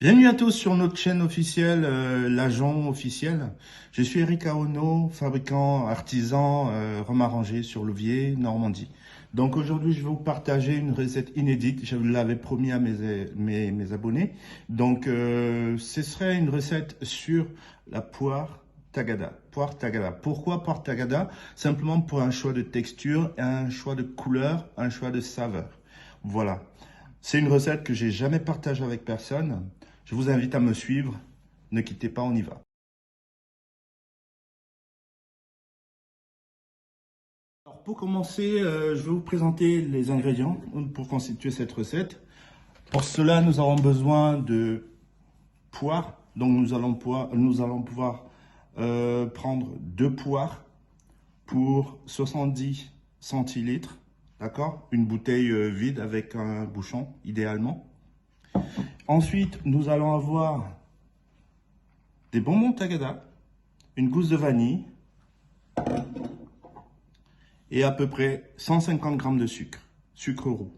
Bienvenue à tous sur notre chaîne officielle, l'agent officiel. Je suis Eric Aono, fabricant artisan rhum arrangé sur Louviers, Normandie. Donc aujourd'hui, je vais vous partager une recette inédite. Je l'avais promis à mes abonnés. Donc ce serait une recette sur la poire tagada. Poire tagada. Pourquoi poire tagada? Simplement pour un choix de texture, un choix de couleur, un choix de saveur. Voilà. C'est une recette que j'ai jamais partagée avec personne. Je vous invite à me suivre. Ne quittez pas, on y va. Alors pour commencer, je vais vous présenter les ingrédients pour constituer cette recette. Pour cela, nous aurons besoin de poires. Donc nous allons pouvoir prendre 2 poires pour 70 centilitres. D'accord? Une bouteille vide avec un bouchon, idéalement. Ensuite, nous allons avoir des bonbons tagada, une gousse de vanille et à peu près 150 g de sucre roux.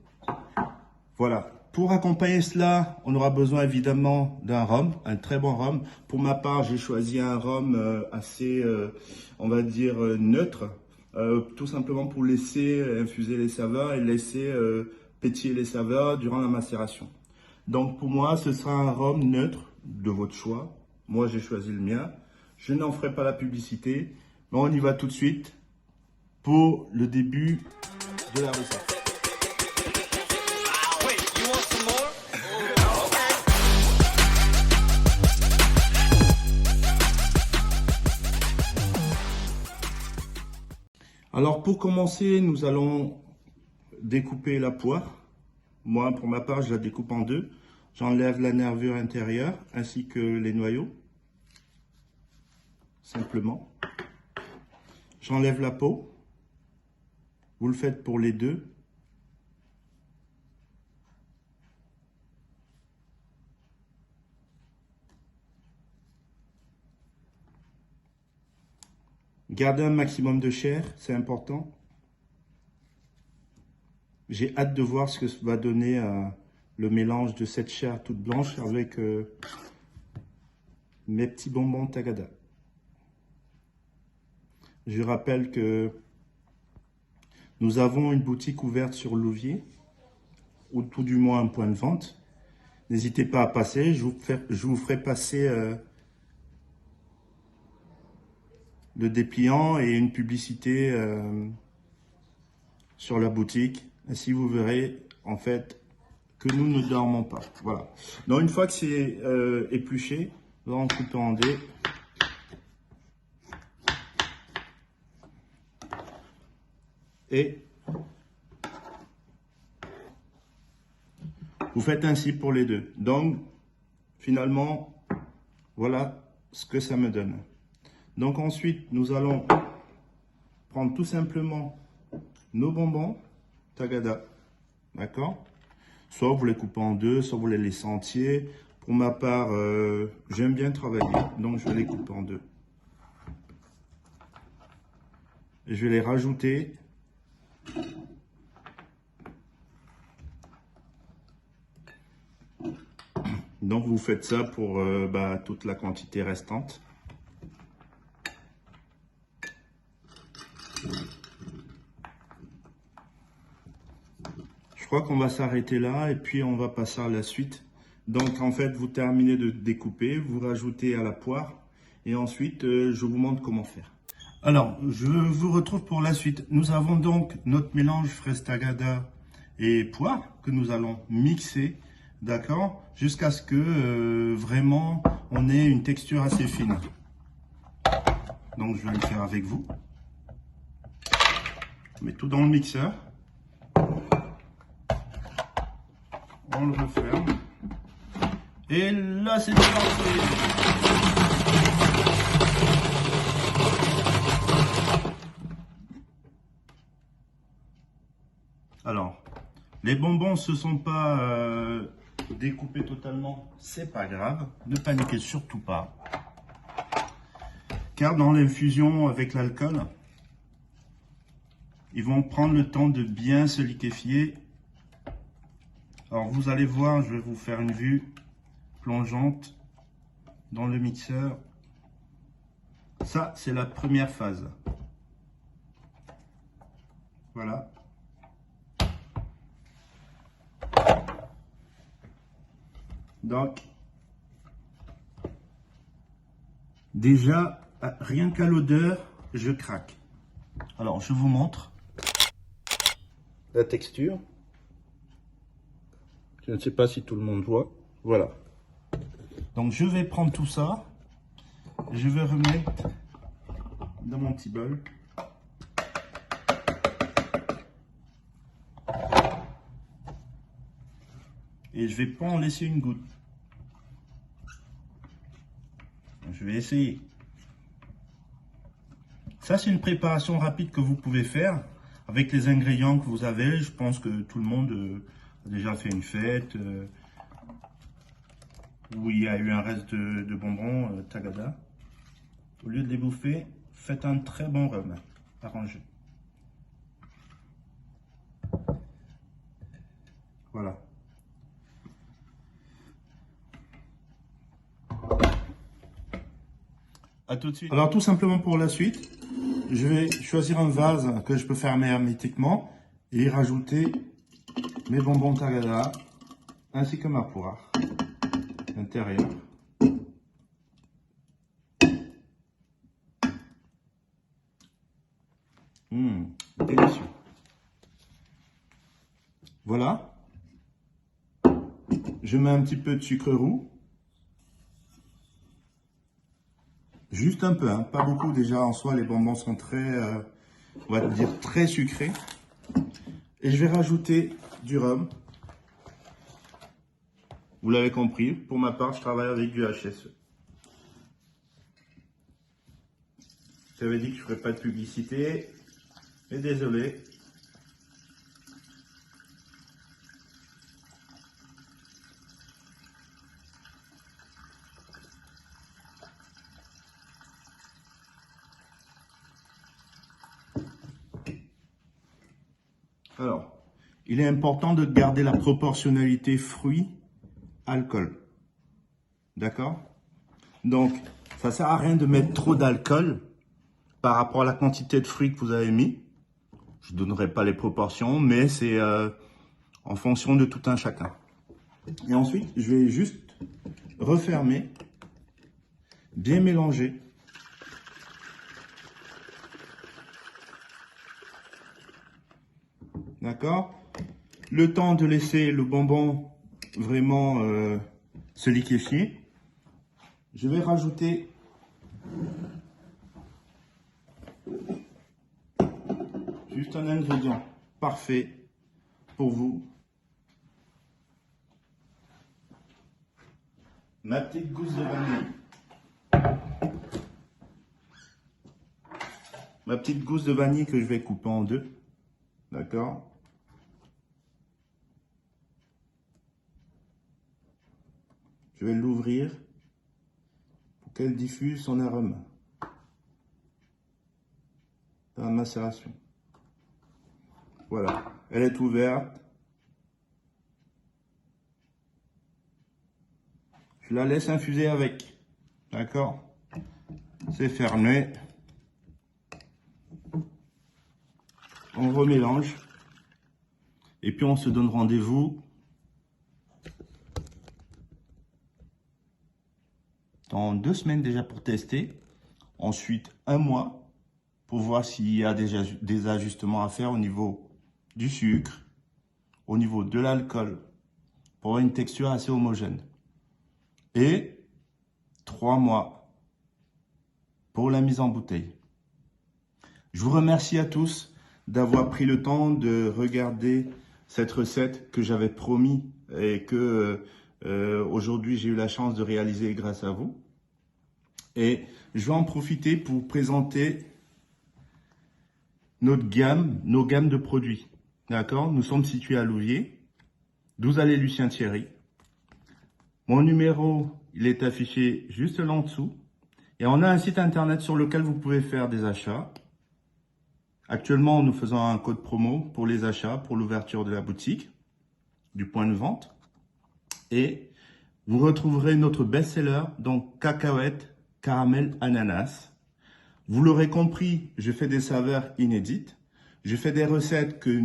Voilà. Pour accompagner cela, on aura besoin évidemment d'un rhum, un très bon rhum. Pour ma part, j'ai choisi un rhum assez, on va dire, neutre, tout simplement pour laisser infuser les saveurs et laisser pétiller les saveurs durant la macération. Donc pour moi, ce sera un rhum neutre de votre choix. Moi, j'ai choisi le mien. Je n'en ferai pas la publicité, mais on y va tout de suite pour le début de la recette. Alors pour commencer, nous allons découper la poire. Moi, pour ma part, je la découpe en deux. J'enlève la nervure intérieure ainsi que les noyaux. Simplement. J'enlève la peau. Vous le faites pour les deux. Gardez un maximum de chair, c'est important. J'ai hâte de voir ce que va donner le mélange de cette chair toute blanche avec mes petits bonbons tagada. Je rappelle que nous avons une boutique ouverte sur Louviers, ou tout du moins un point de vente. N'hésitez pas à passer, je vous ferai passer le dépliant et une publicité sur la boutique. Ainsi, vous verrez en fait que nous ne dormons pas. Voilà. Donc, une fois que c'est épluché, nous allons couper en dés. Et vous faites ainsi pour les deux. Donc, finalement, voilà ce que ça me donne. Donc ensuite, nous allons prendre tout simplement nos bonbons tagada, d'accord? Soit vous les coupez en deux, soit vous les laissez entiers. Pour ma part, j'aime bien travailler, donc je vais les couper en deux. Et je vais les rajouter donc vous faites ça pour toute la quantité restante. Je crois qu'on va s'arrêter là et puis on va passer à la suite. Donc en fait, vous terminez de découper, vous rajoutez à la poire et ensuite je vous montre comment faire. Alors, je vous retrouve pour la suite. Nous avons donc notre mélange fraise tagada et poire que nous allons mixer, d'accord, jusqu'à ce que vraiment on ait une texture assez fine. Donc je vais le faire avec vous. On met tout dans le mixeur. On le referme. Et là, c'est parti. Alors, les bonbons ne se sont pas découpés totalement, c'est pas grave. Ne paniquez surtout pas. Car dans l'infusion avec l'alcool, ils vont prendre le temps de bien se liquéfier. Alors vous allez voir, je vais vous faire une vue. plongeante dans le mixeur. Ça, c'est la première phase. Voilà. Donc, déjà, rien qu'à l'odeur, je craque. Alors, je vous montre la texture. Je ne sais pas si tout le monde voit. Voilà. Donc, je vais prendre tout ça. Je vais remettre dans mon petit bol. Et je vais pas en laisser une goutte. Je vais essayer. Ça, c'est une préparation rapide que vous pouvez faire avec les ingrédients que vous avez. Je pense que tout le monde a déjà fait une fête où il y a eu un reste de bonbons Tagada. Au lieu de les bouffer, faites un très bon rhum arrangé. Voilà. À tout de suite. Alors tout simplement pour la suite, je vais choisir un vase que je peux fermer hermétiquement et y rajouter mes bonbons Tagada ainsi que ma poire intérieure. Délicieux. Voilà. Je mets un petit peu de sucre roux. Juste un peu, hein, pas beaucoup. Déjà en soi, les bonbons sont très, on va dire, très sucrés. Et je vais rajouter du rhum. Vous l'avez compris, pour ma part, je travaille avec du HSE. J'avais dit que je ne ferais pas de publicité, mais désolé. Alors, il est important de garder la proportionnalité fruits-alcool. D'accord? Donc, ça ne sert à rien de mettre trop d'alcool par rapport à la quantité de fruits que vous avez mis. Je ne donnerai pas les proportions, mais c'est en fonction de tout un chacun. Et ensuite, je vais juste refermer, bien mélanger. D'accord? Le temps de laisser le bonbon vraiment se liquéfier. Je vais rajouter juste un ingrédient parfait pour vous. Ma petite gousse de vanille. Ma petite gousse de vanille que je vais couper en deux. D'accord? Je vais l'ouvrir pour qu'elle diffuse son arôme dans la macération. Voilà, elle est ouverte. Je la laisse infuser avec. D'accord? C'est fermé. On remélange. Et puis on se donne rendez-vous dans 2 semaines déjà pour tester. Ensuite, 1 mois pour voir s'il y a des ajustements à faire au niveau du sucre, au niveau de l'alcool, pour avoir une texture assez homogène. Et 3 mois pour la mise en bouteille. Je vous remercie à tous d'avoir pris le temps de regarder cette recette que j'avais promis et que aujourd'hui j'ai eu la chance de réaliser grâce à vous. Et je vais en profiter pour vous présenter nos gammes de produits. D'accord? Nous sommes situés à Louviers, 12 allée Lucien Thierry. Mon numéro, il est affiché juste là en dessous. Et on a un site internet sur lequel vous pouvez faire des achats. Actuellement, nous faisons un code promo pour les achats, pour l'ouverture de la boutique, du point de vente. Et Vous retrouverez notre best-seller, donc cacahuètes, caramel, ananas. Vous l'aurez compris, je fais des saveurs inédites. Je fais des recettes que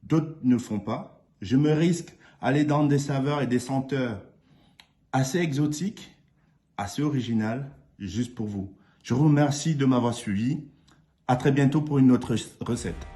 d'autres ne font pas. Je me risque à aller dans des saveurs et des senteurs assez exotiques, assez originales, juste pour vous. Je vous remercie de m'avoir suivi. À très bientôt pour une autre recette.